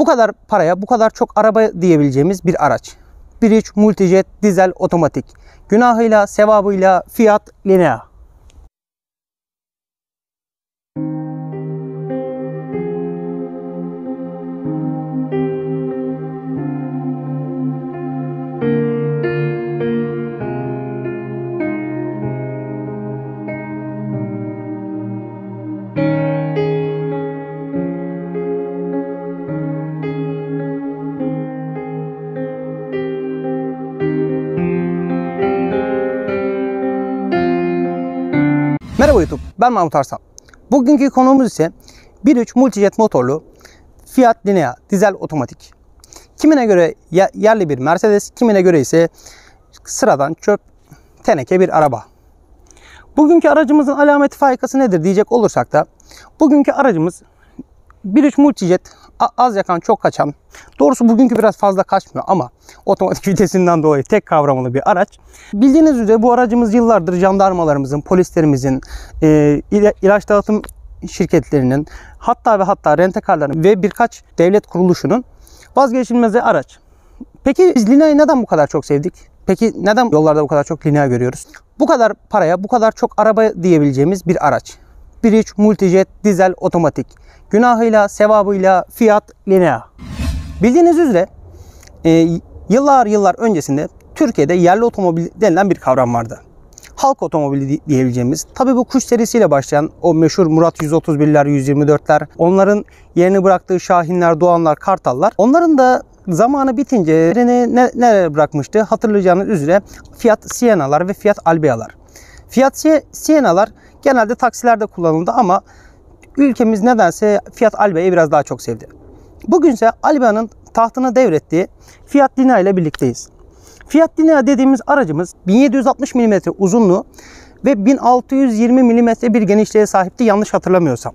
Bu kadar paraya bu kadar çok araba diyebileceğimiz bir araç. 1.3 Multijet dizel otomatik. Günahıyla, sevabıyla Fiat Linea. Merhaba YouTube, ben Mahmut Arslan. Bugünkü konuğumuz ise 1.3 Multijet motorlu Fiat Linea dizel otomatik. Kimine göre yerli bir Mercedes, kimine göre ise sıradan çöp teneke bir araba. Bugünkü aracımızın alameti farikası nedir diyecek olursak da bugünkü aracımız 1.3 Multijet, az yakan çok kaçan, doğrusu bugünkü biraz fazla kaçmıyor ama otomatik vitesinden dolayı tek kavramlı bir araç. Bildiğiniz üzere bu aracımız yıllardır jandarmalarımızın, polislerimizin, ilaç dağıtım şirketlerinin, hatta rentekarların ve birkaç devlet kuruluşunun vazgeçilmez araç. Peki biz Linea'yı neden bu kadar çok sevdik? Peki neden yollarda bu kadar çok Linea görüyoruz? Bu kadar paraya bu kadar çok araba diyebileceğimiz bir araç. 1.3 Multijet dizel otomatik. Günahıyla, sevabıyla Fiat Linea. Bildiğiniz üzere yıllar öncesinde Türkiye'de yerli otomobil denilen bir kavram vardı. Halk otomobili diyebileceğimiz, tabii bu kuş serisiyle başlayan o meşhur Murat 131'ler, 124'ler, onların yerini bıraktığı Şahinler, Doğanlar, Kartallar, onların da zamanı bitince yerini nereye bırakmıştı? Hatırlayacağınız üzere Fiat Siena'lar ve Fiat Albea'lar. Fiat Siena'lar genelde taksilerde kullanıldı ama ülkemiz nedense Fiat Albea'yı biraz daha çok sevdi. Bugünse Albea'nın tahtına devrettiği Fiat Linea ile birlikteyiz. Fiat Linea dediğimiz aracımız 1760 mm uzunluğu ve 1620 mm bir genişliğe sahipti yanlış hatırlamıyorsam.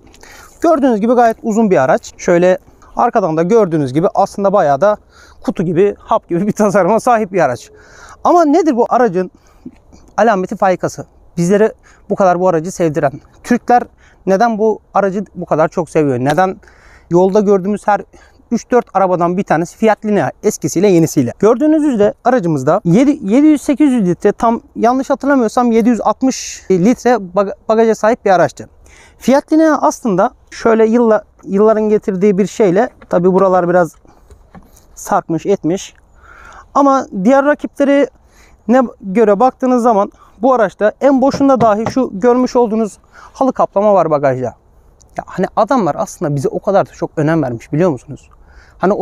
Gördüğünüz gibi gayet uzun bir araç. Şöyle arkadan da gördüğünüz gibi aslında bayağı da kutu gibi, hap gibi bir tasarıma sahip bir araç. Ama nedir bu aracın alameti farikası? Bizlere bu kadar bu aracı sevdiren. Türkler neden bu aracı bu kadar çok seviyor? Neden yolda gördüğümüz her 3-4 arabadan bir tanesi Fiat Linea, eskisiyle yenisiyle? Gördüğünüz üzere aracımızda 700-800 litre, tam yanlış hatırlamıyorsam 760 litre bagaja sahip bir araçtı. Fiat Linea aslında şöyle yılların getirdiği bir şeyle, tabi buralar biraz sarkmış etmiş, ama diğer rakipleri ne göre baktığınız zaman bu araçta en boşunda dahi şu görmüş olduğunuz halı kaplama var bagajda. Ya hani adamlar aslında bize o kadar da çok önem vermiş, biliyor musunuz? Hani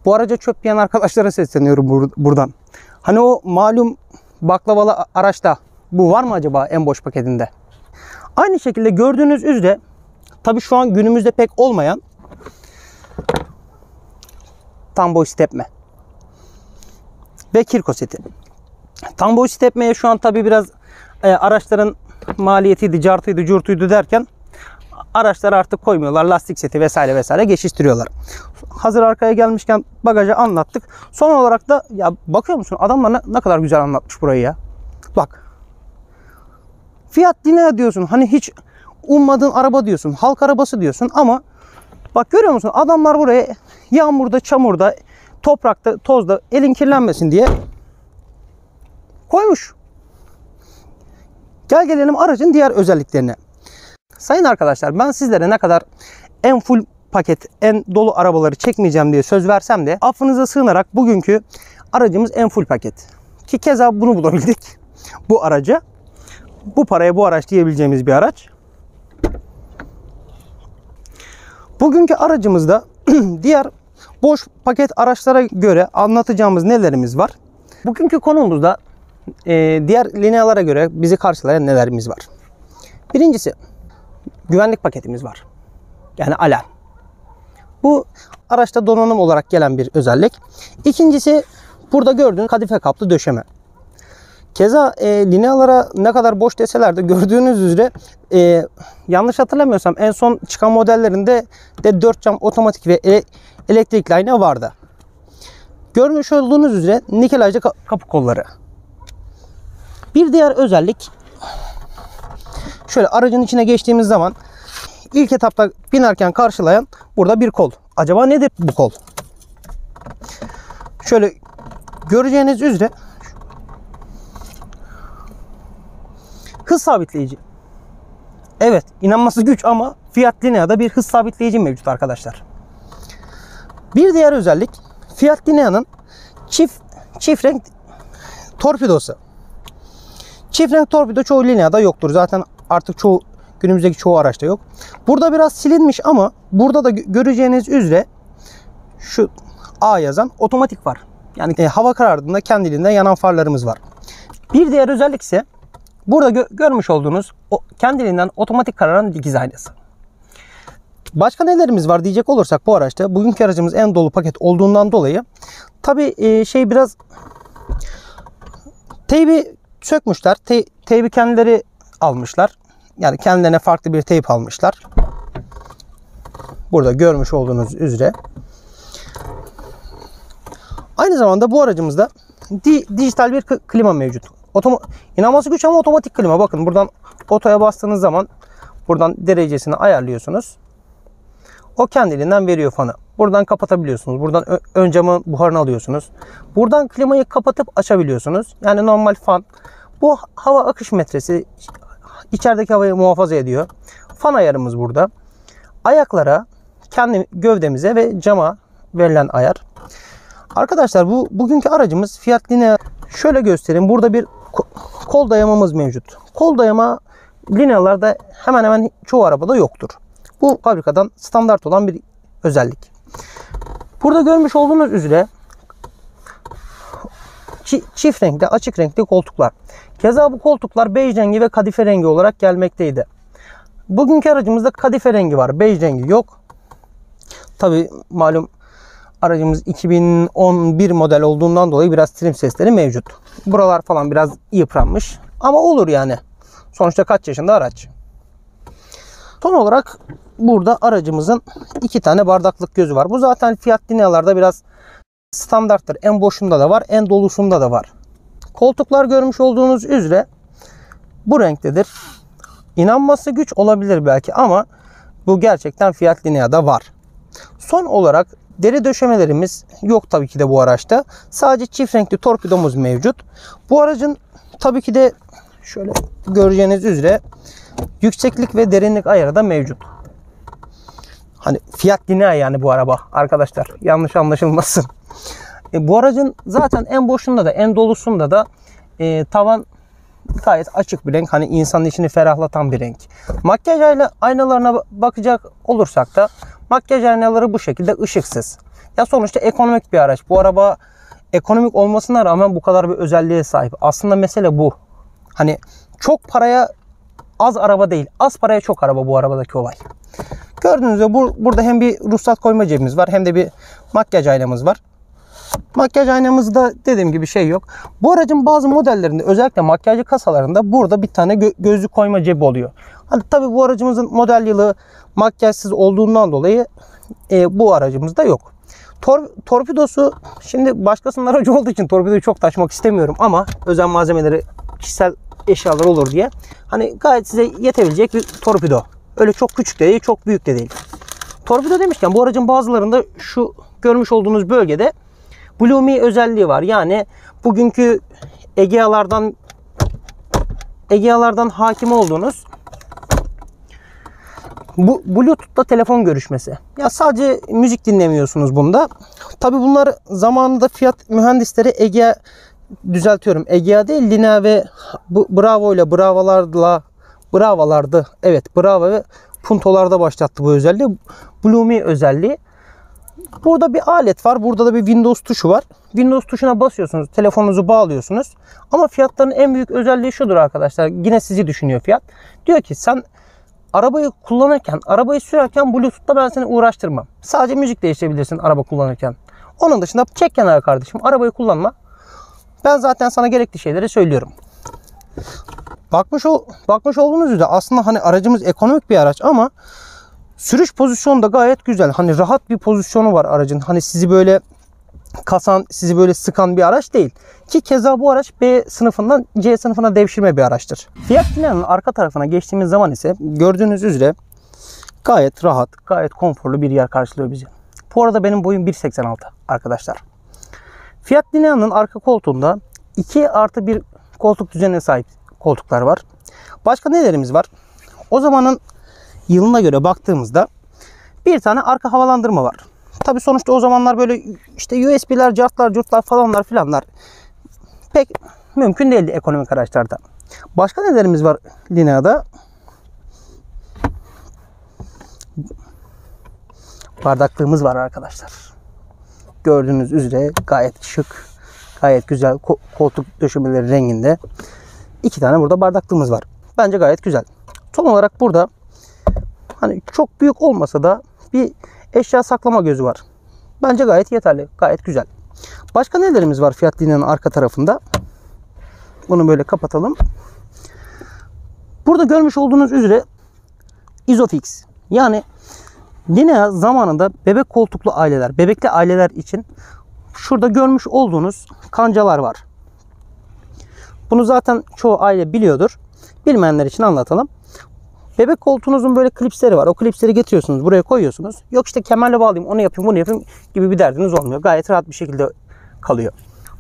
bu araca çöp diyen arkadaşlara sesleniyorum buradan. Hani o malum baklavalı araçta bu var mı acaba en boş paketinde? Aynı şekilde gördüğünüz üzere tabi şu an günümüzde pek olmayan tam boy stepme ve kirko seti. Tam boy stepmeye şu an tabi biraz araçların maliyetiydi, cartıydı, curtuydu derken araçları artık koymuyorlar. Lastik seti vesaire geçiştiriyorlar. Hazır arkaya gelmişken bagajı anlattık. Son olarak da ya bakıyor musun adamlar ne kadar güzel anlatmış burayı ya. Bak. Fiat Linea diyorsun. Hani hiç ummadığın araba diyorsun. Halk arabası diyorsun ama bak görüyor musun? Adamlar buraya yağmurda, çamurda, toprakta, tozda elin kirlenmesin diye koymuş. Gelelim aracın diğer özelliklerine. Sayın arkadaşlar, ben sizlere ne kadar en full paket, en dolu arabaları çekmeyeceğim diye söz versem de affınıza sığınarak bugünkü aracımız en full paket. Ki keza bunu bulabildik. Bu araca, bu paraya bu araç diyebileceğimiz bir araç. Bugünkü aracımızda diğer boş paket araçlara göre anlatacağımız nelerimiz var? Bugünkü konumuzda diğer Linea'lara göre bizi karşılayan nelerimiz var? Birincisi, güvenlik paketimiz var. Yani alarm. Bu araçta donanım olarak gelen bir özellik. İkincisi, burada gördüğünüz kadife kaplı döşeme. Keza Linea'lara ne kadar boş deseler de gördüğünüz üzere yanlış hatırlamıyorsam en son çıkan modellerinde de 4 cam otomatik ve elektrikli ayna vardı. Görmüş olduğunuz üzere nikelajlı kapı kolları. Bir diğer özellik, şöyle aracın içine geçtiğimiz zaman ilk etapta binerken karşılayan burada bir kol. Acaba nedir bu kol? Şöyle göreceğiniz üzere hız sabitleyici. Evet, inanması güç ama Fiat Linea'da bir hız sabitleyici mevcut arkadaşlar. Bir diğer özellik Fiat Linea'nın çift renk torpidosu. Çift renk torpido çoğu Linea'da yoktur. Zaten artık günümüzdeki çoğu araçta yok. Burada biraz silinmiş ama burada da göreceğiniz üzere şu A yazan otomatik var. Yani hava karardığında kendiliğinden yanan farlarımız var. Bir diğer özellik ise burada görmüş olduğunuz kendiliğinden otomatik kararan dikiz aynası. Başka nelerimiz var diyecek olursak bu araçta, bugünkü aracımız en dolu paket olduğundan dolayı tabi biraz teybi sökmüşler. Teybi kendileri almışlar. Yani kendilerine farklı bir teyp almışlar. Burada görmüş olduğunuz üzere. Aynı zamanda bu aracımızda dijital bir klima mevcut. İnanması güç ama otomatik klima. Bakın buradan otoya bastığınız zaman buradan derecesini ayarlıyorsunuz. O kendiliğinden veriyor fanı. Buradan kapatabiliyorsunuz. Buradan ön camın buharını alıyorsunuz. Buradan klimayı kapatıp açabiliyorsunuz. Yani normal fan. Bu hava akış metresi içerideki havayı muhafaza ediyor. Fan ayarımız burada. Ayaklara, kendi gövdemize ve cama verilen ayar. Arkadaşlar bugünkü aracımız Fiat Linea. Şöyle göstereyim. Burada bir kol dayamamız mevcut. Kol dayama Linea'larda hemen hemen çoğu arabada yoktur. Bu fabrikadan standart olan bir özellik. Burada görmüş olduğunuz üzere çift renkli, açık renkli koltuklar. Keza bu koltuklar bej rengi ve kadife rengi olarak gelmekteydi. Bugünkü aracımızda kadife rengi var, bej rengi yok. Tabi malum aracımız 2011 model olduğundan dolayı biraz trim sesleri mevcut. Buralar falan biraz yıpranmış ama olur yani. Sonuçta kaç yaşında araç. Son olarak burada aracımızın 2 tane bardaklık gözü var. Bu zaten Fiat Linea'larda biraz standarttır. En boşunda da var, en dolusunda da var. Koltuklar görmüş olduğunuz üzere bu renktedir. İnanması güç olabilir belki ama bu gerçekten Fiat Linea'da var. Son olarak deri döşemelerimiz yok tabii ki de bu araçta. Sadece çift renkli torpidomuz mevcut. Bu aracın tabii ki de şöyle göreceğiniz üzere yükseklik ve derinlik ayarı da mevcut. Hani Fiat Linea yani bu araba arkadaşlar. Yanlış anlaşılmasın. Bu aracın zaten en boşunda da en dolusunda da tavan gayet açık bir renk. Hani insanın içini ferahlatan bir renk. Makyaj aynalarına bakacak olursak da makyaj aynaları bu şekilde ışıksız. Ya sonuçta ekonomik bir araç. Bu araba ekonomik olmasına rağmen bu kadar bir özelliğe sahip. Aslında mesele bu. Hani çok paraya az araba değil. Az paraya çok araba bu arabadaki olay. Gördüğünüz gibi burada hem bir ruhsat koyma cebimiz var hem de bir makyaj aynamız var. Makyaj aynamızda dediğim gibi şey yok. Bu aracın bazı modellerinde özellikle makyajlı kasalarında burada bir tane gözlük koyma cebi oluyor. Hani tabii bu aracımızın model yılı makyajsız olduğundan dolayı bu aracımızda yok. Torpidosu şimdi başkasının aracı olduğu için torpidoyu çok taşımak istemiyorum ama özel malzemeleri kişisel eşyalar olur diye. Hani gayet size yetebilecek bir torpido. Öyle çok küçük de değil, çok büyük de değil. Torpido demişken bu aracın bazılarında şu görmüş olduğunuz bölgede Blue Me özelliği var. Yani bugünkü Egea'lardan hakim olduğunuz bu Bluetooth'ta telefon görüşmesi. Ya sadece müzik dinlemiyorsunuz bunda. Tabi bunlar zamanında Fiat mühendisleri Egea değil Linea ve Bravo ile Bravo'lardı. Evet, Bravo ve Punto'larda başlattı bu özelliği. Blue Me özelliği. Burada bir alet var. Burada da bir Windows tuşu var. Windows tuşuna basıyorsunuz. Telefonunuzu bağlıyorsunuz. Ama Fiat'ların en büyük özelliği şudur arkadaşlar. Yine sizi düşünüyor Fiat. Diyor ki sen arabayı kullanırken, arabayı sürerken Bluetooth'ta ben seni uğraştırmam. Sadece müzik değiştirebilirsin araba kullanırken. Onun dışında çek kenara kardeşim. Arabayı kullanma. Ben zaten sana gerekli şeyleri söylüyorum. Bakmış olduğunuz üzere aslında hani aracımız ekonomik bir araç ama sürüş pozisyonu da gayet güzel. Hani rahat bir pozisyonu var aracın. Hani sizi böyle kasan, sizi böyle sıkan bir araç değil. Ki keza bu araç B sınıfından C sınıfına devşirme bir araçtır. Fiat Linea'nın arka tarafına geçtiğimiz zaman ise gördüğünüz üzere gayet rahat, gayet konforlu bir yer karşılıyor bizi. Bu arada benim boyum 1.86 arkadaşlar. Fiat Linea'nın arka koltuğunda 2+1 koltuk düzenine sahip koltuklar var. Başka nelerimiz var? O zamanın yılına göre baktığımızda bir tane arka havalandırma var. Tabi sonuçta o zamanlar böyle işte USB'ler, cartlar, curtlar falanlar filanlar pek mümkün değildi ekonomik araçlarda. Başka nelerimiz var Linea'da? Bardaklığımız var arkadaşlar. Gördüğünüz üzere gayet şık, gayet güzel koltuk döşemeleri renginde. 2 tane burada bardaklığımız var. Bence gayet güzel. Son olarak burada hani çok büyük olmasa da bir eşya saklama gözü var. Bence gayet yeterli, gayet güzel. Başka nelerimiz var Fiat Linea'nın arka tarafında? Bunu böyle kapatalım. Burada görmüş olduğunuz üzere Isofix. Yani Linea zamanında bebek koltuklu aileler, bebekli aileler için şurada görmüş olduğunuz kancalar var. Bunu zaten çoğu aile biliyordur. Bilmeyenler için anlatalım. Bebek koltuğunuzun böyle klipsleri var. O klipsleri getiriyorsunuz, buraya koyuyorsunuz. Yok işte kemerle bağlayayım, onu yapayım, bunu yapayım gibi bir derdiniz olmuyor. Gayet rahat bir şekilde kalıyor.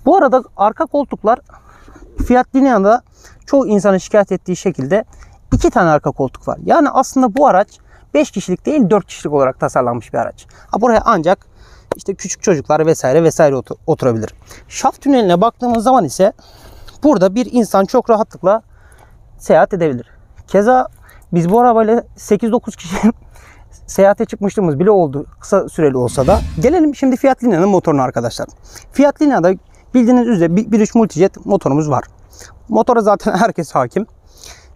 Bu arada arka koltuklar Fiat Linea'da çoğu insanın şikayet ettiği şekilde 2 tane arka koltuk var. Yani aslında bu araç 5 kişilik değil 4 kişilik olarak tasarlanmış bir araç. Buraya ancak işte küçük çocuklar vesaire oturabilir. Şaft tüneline baktığımız zaman ise burada bir insan çok rahatlıkla seyahat edebilir. Keza biz bu arabayla 8-9 kişi seyahate çıkmışlığımız bile oldu. Kısa süreli olsa da. Gelelim şimdi Fiat Linea'nın motoruna arkadaşlar. Fiat Linea'da bildiğiniz üzere 1.3 Multijet motorumuz var. Motora zaten herkes hakim.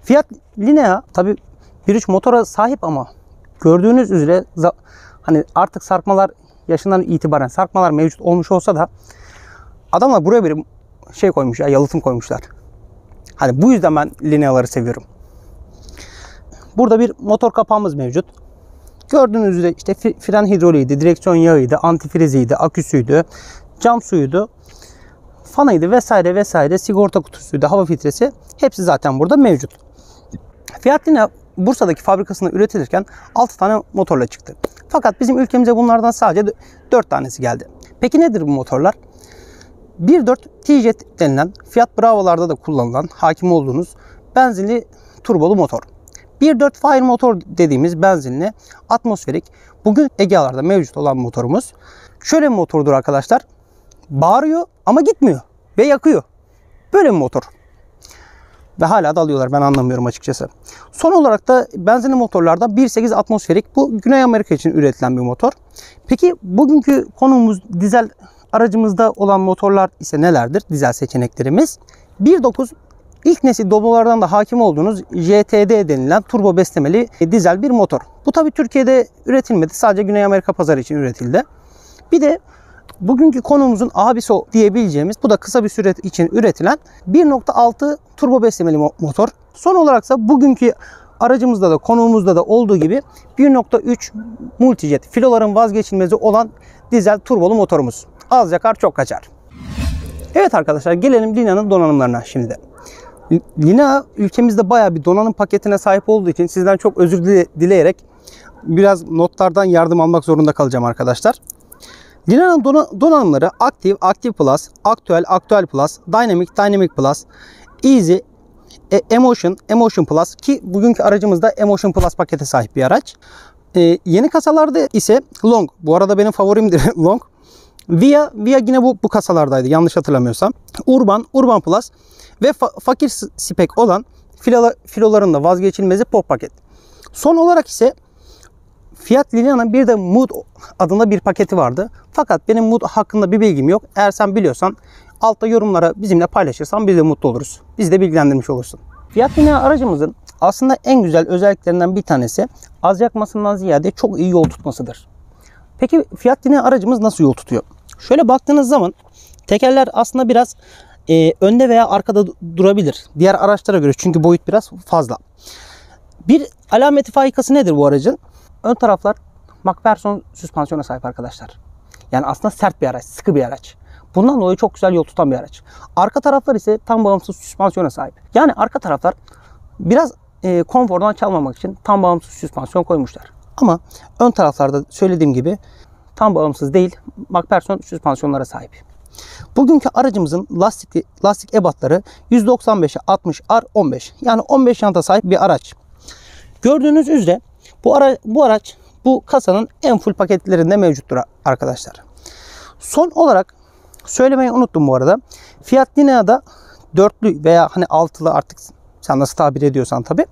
Fiat Linea tabi 1.3 motora sahip ama gördüğünüz üzere hani artık sarkmalar yaşından itibaren sarkmalar mevcut olmuş olsa da adamlar buraya bir şey koymuş ya, yalıtım koymuşlar. Hani bu yüzden ben Linea'ları seviyorum. Burada bir motor kapağımız mevcut. Gördüğünüz üzere işte fren hidroliğiydi, direksiyon yağıydı, antifriziydi, aküsüydü, cam suyuydu, fanıydı vesaire, sigorta kutusuydu, hava filtresi hepsi zaten burada mevcut. Fiat Linea Bursa'daki fabrikasında üretilirken 6 tane motorla çıktı. Fakat bizim ülkemize bunlardan sadece 4 tanesi geldi. Peki nedir bu motorlar? 1.4 T-Jet denilen Fiat Bravo'larda da kullanılan, hakim olduğunuz benzinli turbolu motor. 1.4 Fire motor dediğimiz benzinli atmosferik, bugün Egea'larda mevcut olan motorumuz. Şöyle bir motordur arkadaşlar. Bağırıyor ama gitmiyor ve yakıyor. Böyle bir motor. Ve hala da alıyorlar, ben anlamıyorum açıkçası. Son olarak da benzinli motorlarda 1.8 atmosferik, bu Güney Amerika için üretilen bir motor. Peki bugünkü konumuz dizel aracımızda olan motorlar ise nelerdir? Dizel seçeneklerimiz. 1.9 ilk nesil Doblo'lardan da hakim olduğunuz JTD denilen turbo beslemeli dizel bir motor. Bu tabi Türkiye'de üretilmedi. Sadece Güney Amerika pazarı için üretildi. Bir de bugünkü konumuzun abisi diyebileceğimiz, bu da kısa bir süre için üretilen 1.6 turbo beslemeli motor. Son olaraksa bugünkü aracımızda da konuğumuzda da olduğu gibi 1.3 Multijet, filoların vazgeçilmezi olan dizel turbolu motorumuz. Az yakar çok kaçar. Evet arkadaşlar, gelelim Linea'nın donanımlarına şimdi de. Linea ülkemizde bayağı bir donanım paketine sahip olduğu için sizden çok özür dileyerek biraz notlardan yardım almak zorunda kalacağım arkadaşlar. Linea'nın donanımları Active Plus, Actual Plus, Dynamic Plus, Easy, Emotion Plus, ki bugünkü aracımız da Emotion Plus pakete sahip bir araç. Yeni kasalarda ise Long, bu arada benim favorimdir Long. Via yine bu kasalardaydı yanlış hatırlamıyorsam. Urban Plus ve fakir spek olan filoların da vazgeçilmezi Pop paket. Son olarak ise Fiat Linea'nın bir de Mood adında bir paketi vardı. Fakat benim Mood hakkında bir bilgim yok. Eğer sen biliyorsan altta yorumlara bizimle paylaşırsan biz de mutlu oluruz. Bizi de bilgilendirmiş olursun. Fiat Linea aracımızın aslında en güzel özelliklerinden bir tanesi az yakmasından ziyade çok iyi yol tutmasıdır. Peki Fiat Linea aracımız nasıl yol tutuyor? Şöyle baktığınız zaman tekerler aslında biraz önde veya arkada durabilir. Diğer araçlara göre, çünkü boyut biraz fazla. Bir alameti faikası nedir bu aracın? Ön taraflar MacPherson süspansiyona sahip arkadaşlar. Yani aslında sert bir araç, sıkı bir araç. Bundan dolayı çok güzel yol tutan bir araç. Arka taraflar ise tam bağımsız süspansiyona sahip. Yani arka taraflar biraz konfordan çalmamak için tam bağımsız süspansiyon koymuşlar. Ama ön taraflarda söylediğim gibi tam bağımsız değil, MacPherson süspansiyonlara sahip. Bugünkü aracımızın lastik ebatları 195'e 60 R15. Yani 15 janta sahip bir araç. Gördüğünüz üzere bu araç bu kasanın en full paketlerinde mevcuttur arkadaşlar. Son olarak söylemeyi unuttum bu arada. Fiat Linea'da dörtlü veya hani altılı, artık sen nasıl tabir ediyorsan tabi.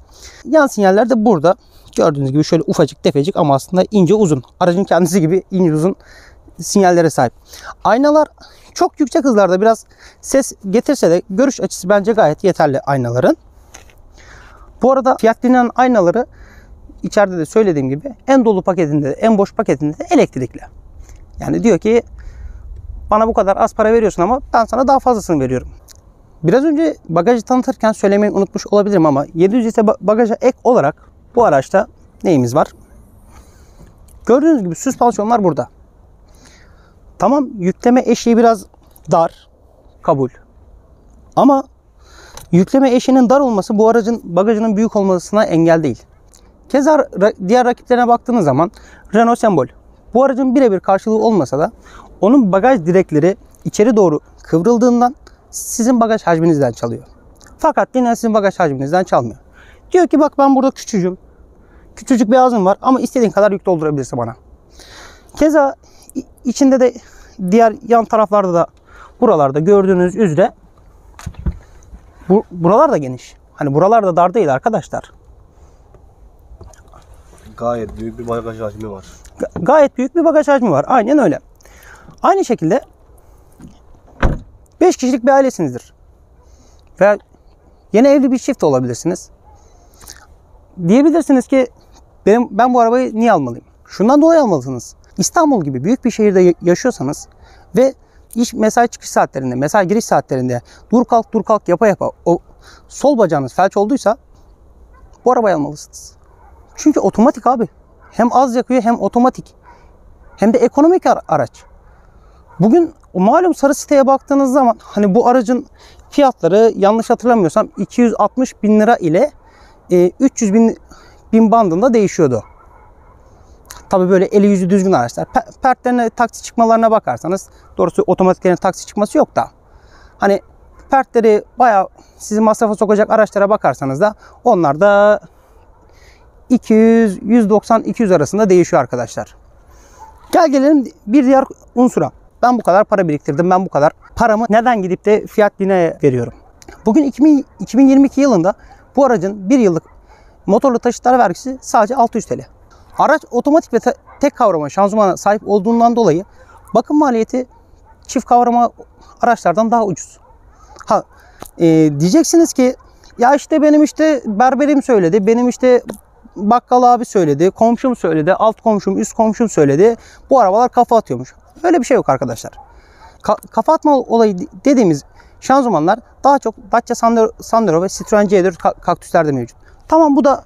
Yan sinyaller de burada. Gördüğünüz gibi şöyle ufacık tefecik ama aslında ince uzun. Aracın kendisi gibi ince uzun sinyallere sahip. Aynalar çok yüksek hızlarda biraz ses getirse de görüş açısı bence gayet yeterli aynaların. Bu arada Fiat Linea'nın aynaları içeride de söylediğim gibi en dolu paketinde de en boş paketinde de elektrikli. Yani diyor ki bana bu kadar az para veriyorsun ama ben sana daha fazlasını veriyorum. Biraz önce bagajı tanıtırken söylemeyi unutmuş olabilirim ama 700 litre bagaja ek olarak bu araçta neyimiz var? Gördüğünüz gibi süspansiyonlar burada. Tamam, yükleme eşiği biraz dar, kabul. Ama yükleme eşiğinin dar olması bu aracın bagajının büyük olmasına engel değil. Keza diğer rakiplerine baktığınız zaman Renault Sembol. Bu aracın birebir karşılığı olmasa da onun bagaj direkleri içeri doğru kıvrıldığından sizin bagaj hacminizden çalıyor. Fakat Linea sizin bagaj hacminizden çalmıyor. Diyor ki bak ben burada küçücük bir ağzım var ama istediğin kadar yük doldurabilirsin bana. Keza içinde de diğer yan taraflarda da buralarda gördüğünüz üzere buralar da geniş. Hani buralar da dar değil arkadaşlar. Gayet büyük bir bagaj hacmi var. Gayet büyük bir bagaj hacmi var. Aynen öyle. Aynı şekilde 5 kişilik bir ailesinizdir. Veya yeni evli bir çift olabilirsiniz. Diyebilirsiniz ki ben bu arabayı niye almalıyım? Şundan dolayı almalısınız. İstanbul gibi büyük bir şehirde yaşıyorsanız ve mesai çıkış saatlerinde, mesai giriş saatlerinde dur kalk yapa o sol bacağınız felç olduysa bu arabayı almalısınız. Çünkü otomatik abi. Hem az yakıyor hem otomatik. Hem de ekonomik araç. Bugün malum sarı siteye baktığınız zaman hani bu aracın fiyatları yanlış hatırlamıyorsam 260 bin lira ile 300 bin bandında değişiyordu. Tabii böyle eli yüzü düzgün araçlar. Pertlerine, taksi çıkmalarına bakarsanız, doğrusu otomatiklerin taksi çıkması yok da hani pertleri bayağı sizi masrafa sokacak araçlara bakarsanız da onlar da 200, 190, 200 arasında değişiyor arkadaşlar. Gelelim bir diğer unsura. Ben bu kadar para biriktirdim. Ben bu kadar paramı neden gidip de Fiat Linea'ya veriyorum? Bugün 2022 yılında bu aracın 1 yıllık motorlu taşıtlar vergisi sadece 600 TL. Araç otomatik ve tek kavrama şanzımana sahip olduğundan dolayı bakım maliyeti çift kavrama araçlardan daha ucuz. Diyeceksiniz ki ya işte benim işte berberim söyledi, benim işte bakkal abi söyledi, komşum söyledi, alt komşum, üst komşum söyledi. Bu arabalar kafa atıyormuş. Öyle bir şey yok arkadaşlar. Kafa atma olayı dediğimiz şanzımanlar daha çok Dacia Sandero ve Citroen C4 kaktüslerde mevcut. Tamam, bu da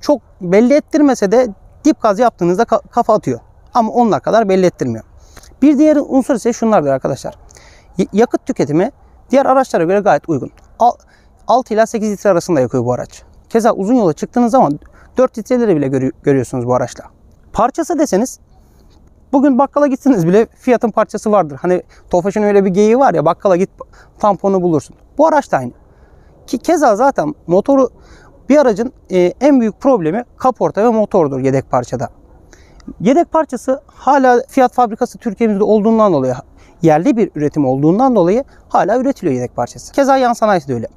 çok belli ettirmese de dip gaz yaptığınızda kafa atıyor. Ama onlar kadar belli ettirmiyor. Bir diğer unsur ise şunlardır arkadaşlar. Yakıt tüketimi diğer araçlara göre gayet uygun. 6 ila 8 litre arasında yakıyor bu araç. Keza uzun yola çıktığınız zaman 4 litreleri bile görüyorsunuz bu araçla. Parçası deseniz bugün bakkala gitsiniz bile Fiat'ın parçası vardır. Hani Tofaş'ın öyle bir geyiği var ya, bakkala git tamponu bulursun. Bu araç da aynı. Ki keza zaten motoru bir aracın en büyük problemi kaporta ve motordur yedek parçada. Yedek parçası hala Fiat fabrikası Türkiye'mizde olduğundan dolayı, yerli bir üretim olduğundan dolayı hala üretiliyor yedek parçası. Keza yan sanayisi de öyle.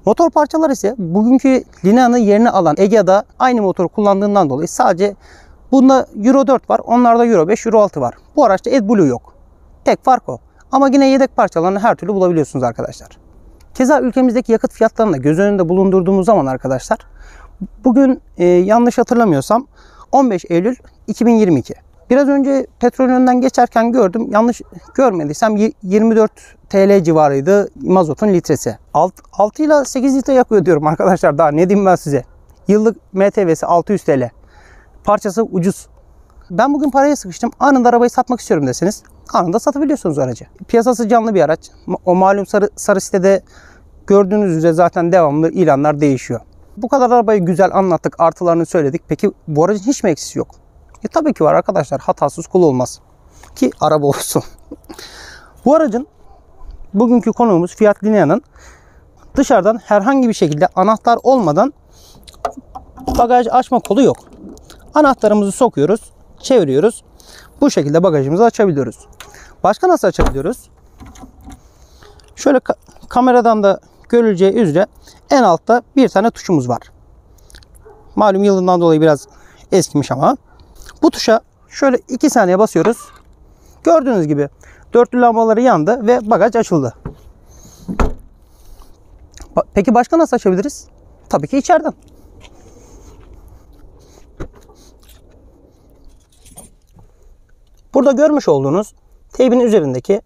Motor parçaları ise bugünkü Linea'nın yerini alan Egea'da aynı motoru kullandığından dolayı sadece bunda Euro 4 var, onlarda Euro 5, Euro 6 var. Bu araçta AdBlue yok. Tek fark o. Ama yine yedek parçalarını her türlü bulabiliyorsunuz arkadaşlar. Keza ülkemizdeki yakıt fiyatlarını da göz önünde bulundurduğumuz zaman arkadaşlar, bugün yanlış hatırlamıyorsam 15 Eylül 2022. Biraz önce petrol önünden geçerken gördüm. Yanlış görmediysem 24 TL civarıydı mazotun litresi. 6 ile 8 litre yakıyor diyorum arkadaşlar, daha ne diyeyim ben size. Yıllık MTV'si 600 TL. Parçası ucuz. Ben bugün paraya sıkıştım, anında arabayı satmak istiyorum deseniz anında satabiliyorsunuz aracı. Piyasası canlı bir araç. O malum sarı sitede gördüğünüz üzere zaten devamlı ilanlar değişiyor. Bu kadar arabayı güzel anlattık, artılarını söyledik. Peki bu aracın hiç mi eksisi yok? Tabii ki var arkadaşlar. Hatasız kul olmaz. Ki araba olsun. Bu aracın bugünkü konuğumuz Fiat Linea'nın dışarıdan herhangi bir şekilde anahtar olmadan bagaj açma kolu yok. Anahtarımızı sokuyoruz, çeviriyoruz. Bu şekilde bagajımızı açabiliyoruz. Başka nasıl açabiliyoruz? Şöyle kameradan da görüleceği üzere en altta bir tane tuşumuz var. Malum yılından dolayı biraz eskimiş ama. Bu tuşa şöyle 2 saniye basıyoruz. Gördüğünüz gibi dörtlü lambaları yandı ve bagaj açıldı. Peki başka nasıl açabiliriz? Tabii ki içeriden. Burada görmüş olduğunuz teybin üzerindeki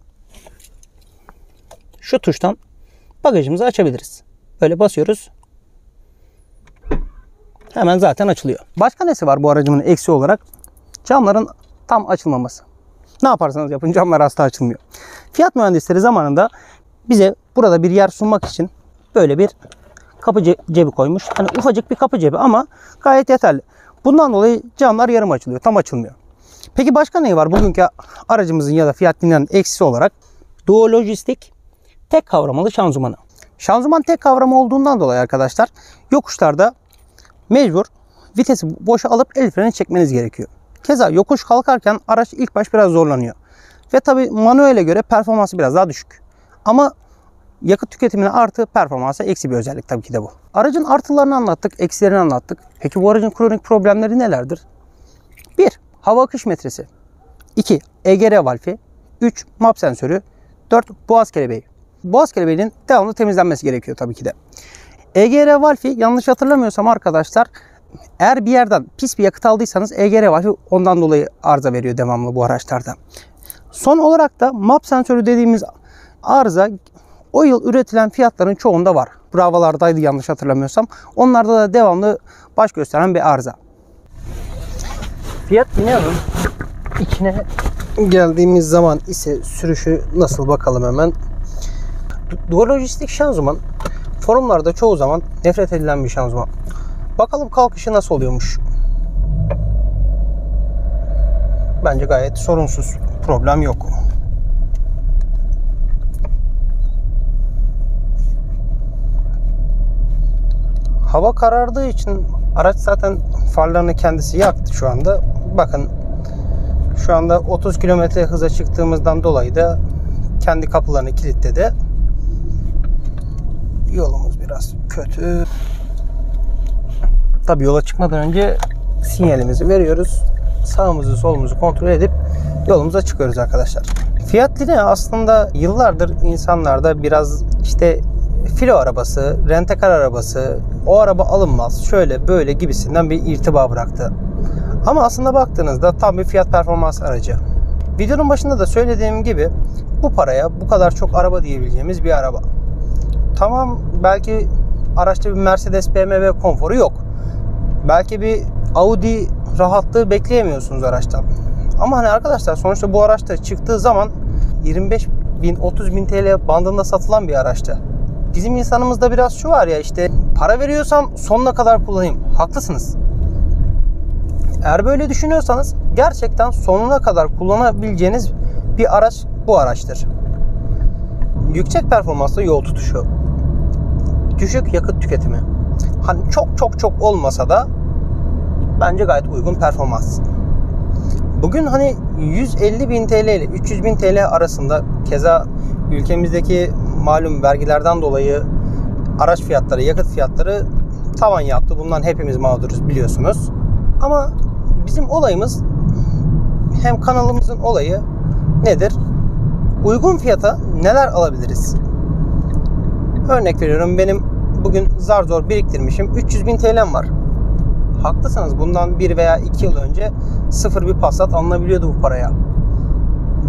şu tuştan bagajımızı açabiliriz. Böyle basıyoruz. Hemen zaten açılıyor. Başka nesi var bu aracımın eksi olarak? Camların tam açılmaması. Ne yaparsanız yapın camlar asla açılmıyor. Fiat mühendisleri zamanında bize burada bir yer sunmak için böyle bir kapı cebi koymuş. Hani ufacık bir kapı cebi ama gayet yeterli. Bundan dolayı camlar yarım açılıyor, tam açılmıyor. Peki başka ne var bugünkü aracımızın ya da Fiat Linea'nın eksisi olarak? Duolojistik tek kavramalı şanzımanı. Şanzıman tek kavrama olduğundan dolayı arkadaşlar yokuşlarda mecbur vitesi boşa alıp el freni çekmeniz gerekiyor. Keza yokuş kalkarken araç ilk baş biraz zorlanıyor. Ve tabi manuele göre performansı biraz daha düşük. Ama yakıt tüketimine artı, performansa eksi bir özellik tabii ki de bu. Aracın artılarını anlattık, eksilerini anlattık. Peki bu aracın kronik problemleri nelerdir? 1. Hava akış metresi. 2. EGR valfi. 3. MAP sensörü. 4. Boğaz kelebeği. Boğaz kelebeğinin devamlı temizlenmesi gerekiyor tabii ki de. EGR valfi yanlış hatırlamıyorsam arkadaşlar, eğer bir yerden pis bir yakıt aldıysanız EGR valfi ondan dolayı arıza veriyor devamlı bu araçlarda. Son olarak da MAP sensörü dediğimiz arıza o yıl üretilen fiyatların çoğunda var. Bravo'lardaydı yanlış hatırlamıyorsam. Onlarda da devamlı baş gösteren bir arıza. Fiat Linea'nın içine geldiğimiz zaman ise sürüşü nasıl bakalım hemen. Duolojistik şanzıman forumlarda çoğu zaman nefret edilen bir şanzıman. Bakalım kalkışı nasıl oluyormuş. Bence gayet sorunsuz. Problem yok. Hava karardığı için araç zaten farlarını kendisi yaktı şu anda. Bakın şu anda 30 km hıza çıktığımızdan dolayı da kendi kapılarını kilitledi. Yolumuz biraz kötü. Tabii yola çıkmadan önce sinyalimizi veriyoruz. Sağımızı solumuzu kontrol edip yolumuza çıkıyoruz arkadaşlar. Fiat Linea aslında yıllardır insanlarda biraz işte filo arabası, rentekar arabası, o araba alınmaz, şöyle böyle gibisinden bir irtiba bıraktı. Ama aslında baktığınızda tam bir fiyat performans aracı. Videonun başında da söylediğim gibi bu paraya bu kadar çok araba diyebileceğimiz bir araba. Tamam, belki araçta bir Mercedes, BMW konforu yok. Belki bir Audi rahatlığı bekleyemiyorsunuz araçtan. Ama hani arkadaşlar sonuçta bu araçta çıktığı zaman 25.000-30.000 TL bandında satılan bir araçtı. Bizim insanımızda biraz şu var ya, işte para veriyorsam sonuna kadar kullanayım. Haklısınız. Eğer böyle düşünüyorsanız gerçekten sonuna kadar kullanabileceğiniz bir araç bu araçtır. Yüksek performanslı yol tutuşu, düşük yakıt tüketimi. Hani çok olmasa da bence gayet uygun performans. Bugün hani 150.000 TL ile 300.000 TL arasında, keza ülkemizdeki malum vergilerden dolayı araç fiyatları, yakıt fiyatları tavan yaptı. Bundan hepimiz mağduruz biliyorsunuz. Ama bizim olayımız, hem kanalımızın olayı nedir? Uygun fiyata neler alabiliriz? Örnek veriyorum, benim bugün zar zor biriktirmişim 300.000 TL'm var. Haklısınız, bundan 1 veya 2 yıl önce sıfır bir Passat alınabiliyordu bu paraya.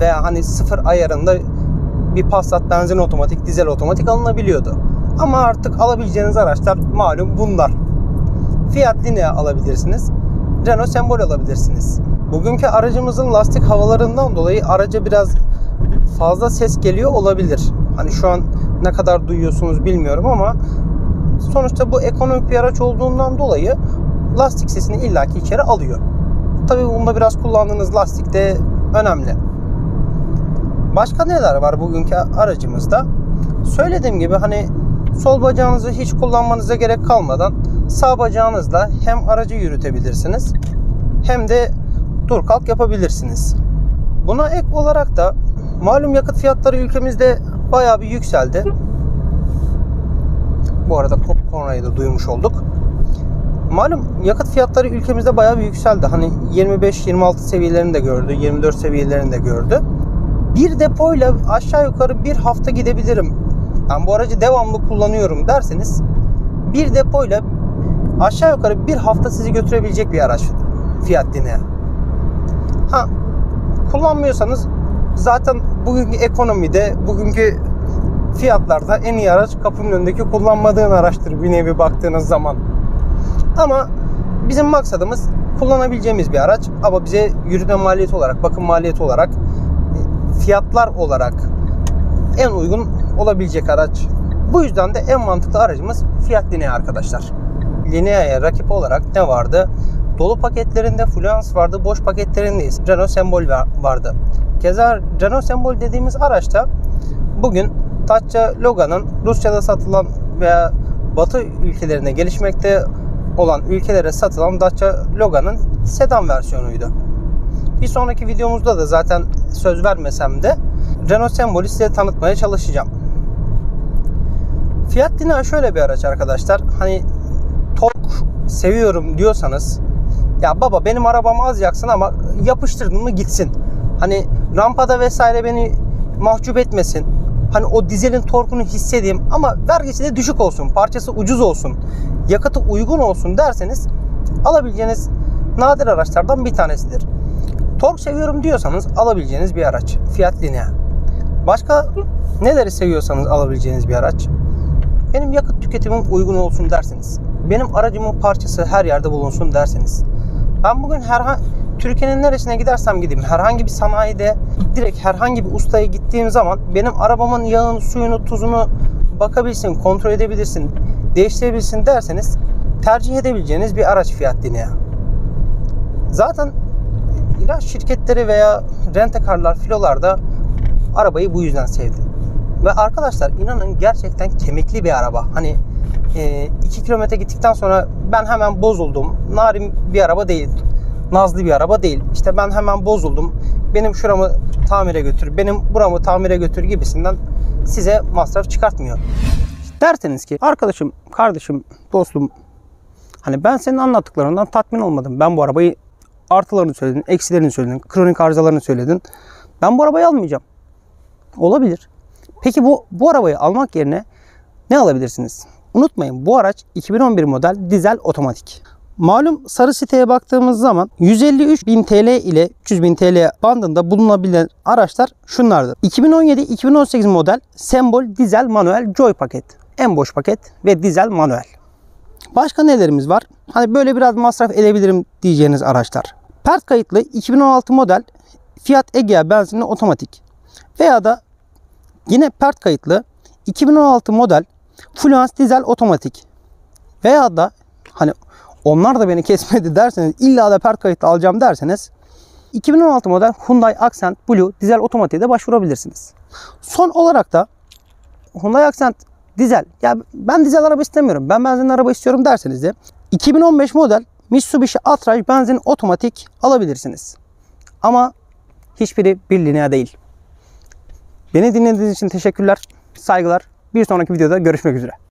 Veya hani sıfır ayarında bir Passat benzin otomatik, dizel otomatik alınabiliyordu. Ama artık alabileceğiniz araçlar malum bunlar. Fiat Linea alabilirsiniz. Renault Sembol alabilirsiniz. Bugünkü aracımızın lastik havalarından dolayı araca biraz fazla ses geliyor olabilir. Hani şu an ne kadar duyuyorsunuz bilmiyorum ama sonuçta bu ekonomik bir araç olduğundan dolayı lastik sesini illaki içeri alıyor. Tabii bunda biraz kullandığınız lastik de önemli. Başka neler var bugünkü aracımızda? Söylediğim gibi hani sol bacağınızı hiç kullanmanıza gerek kalmadan sağ bacağınızla hem aracı yürütebilirsiniz hem de dur kalk yapabilirsiniz. Buna ek olarak da malum yakıt fiyatları ülkemizde bayağı bir yükseldi. Bu arada kornayı da duymuş olduk. Malum yakıt fiyatları ülkemizde bayağı bir yükseldi. Hani 25-26 seviyelerini de gördü, 24 seviyelerini de gördü. Bir depoyla aşağı yukarı bir hafta gidebilirim. Ben bu aracı devamlı kullanıyorum derseniz bir depoyla aşağı yukarı bir hafta sizi götürebilecek bir araç Fiat Linea. Kullanmıyorsanız zaten bugünkü ekonomide, bugünkü fiyatlarda en iyi araç kapının önündeki kullanmadığın araçtır bir nevi baktığınız zaman. Ama bizim maksadımız kullanabileceğimiz bir araç ama bize yürütme maliyeti olarak, bakım maliyeti olarak, fiyatlar olarak en uygun olabilecek araç. Bu yüzden de en mantıklı aracımız Fiat Linea arkadaşlar. Linea'ya rakip olarak ne vardı? Dolu paketlerinde Fluence vardı, boş paketlerinde ise Renault Sembol vardı. Keza Renault Sembol dediğimiz araçta bugün Dacia Logan'ın Rusya'da satılan veya Batı ülkelerine gelişmekte olan ülkelere satılan Dacia Logan'ın sedan versiyonuydu. Bir sonraki videomuzda da zaten söz vermesem de Renault Sembol'ü size tanıtmaya çalışacağım. Fiat Linea şöyle bir araç arkadaşlar. Hani tork seviyorum diyorsanız, ya baba benim arabam az yaksın ama yapıştırdın mı gitsin. Hani rampada vesaire beni mahcup etmesin. Hani o dizelin torkunu hissedeyim ama vergisi de düşük olsun, parçası ucuz olsun, yakıtı uygun olsun derseniz alabileceğiniz nadir araçlardan bir tanesidir. Tork seviyorum diyorsanız alabileceğiniz bir araç Fiat Linea. Başka neleri seviyorsanız alabileceğiniz bir araç. Benim yakıt tüketimim uygun olsun derseniz, benim aracımın parçası her yerde bulunsun derseniz, ben bugün Türkiye'nin neresine gidersem gideyim, herhangi bir sanayide direkt herhangi bir ustaya gittiğim zaman benim arabamın yağını, suyunu, tuzunu bakabilsin, kontrol edebilirsin, değiştirebilsin derseniz tercih edebileceğiniz bir araç Fiat Linea. Zaten ilaç şirketleri veya rent-a-car'lar, filolar da arabayı bu yüzden sevdi. Ve arkadaşlar inanın gerçekten kemikli bir araba. Hani 2 kilometre gittikten sonra ben hemen bozuldum. Narin bir araba değil. Nazlı bir araba değil. İşte ben hemen bozuldum. Benim şuramı tamire götür, benim buramı tamire götür gibisinden size masraf çıkartmıyor. Derseniz ki arkadaşım, kardeşim, dostum, hani ben senin anlattıklarından tatmin olmadım. Ben bu arabayı artılarını söyledin, eksilerini söyledin, kronik arızalarını söyledin. Ben bu arabayı almayacağım. Olabilir. Peki bu arabayı almak yerine ne alabilirsiniz? Unutmayın bu araç 2011 model dizel otomatik. Malum sarı siteye baktığımız zaman 153.000 TL ile 300.000 TL bandında bulunabilen araçlar şunlardır. 2017-2018 model Sembol dizel manuel Joy paket. En boş paket ve dizel manuel. Başka nelerimiz var? Hani böyle biraz masraf edebilirim diyeceğiniz araçlar. Pert kayıtlı 2016 model Fiat Egea benzinli otomatik. Veya da yine pert kayıtlı 2016 model Fluence dizel otomatik. Veya da hani onlar da beni kesmedi derseniz, illa da pert kayıtlı alacağım derseniz 2016 model Hyundai Accent Blue dizel otomatiğe de başvurabilirsiniz. Son olarak da Hyundai Accent dizel, ya ben dizel araba istemiyorum, ben benzinli araba istiyorum derseniz de 2015 model Mitsubishi Outrage benzin otomatik alabilirsiniz. Ama hiçbiri bir Linea değil. Beni dinlediğiniz için teşekkürler, saygılar. Bir sonraki videoda görüşmek üzere.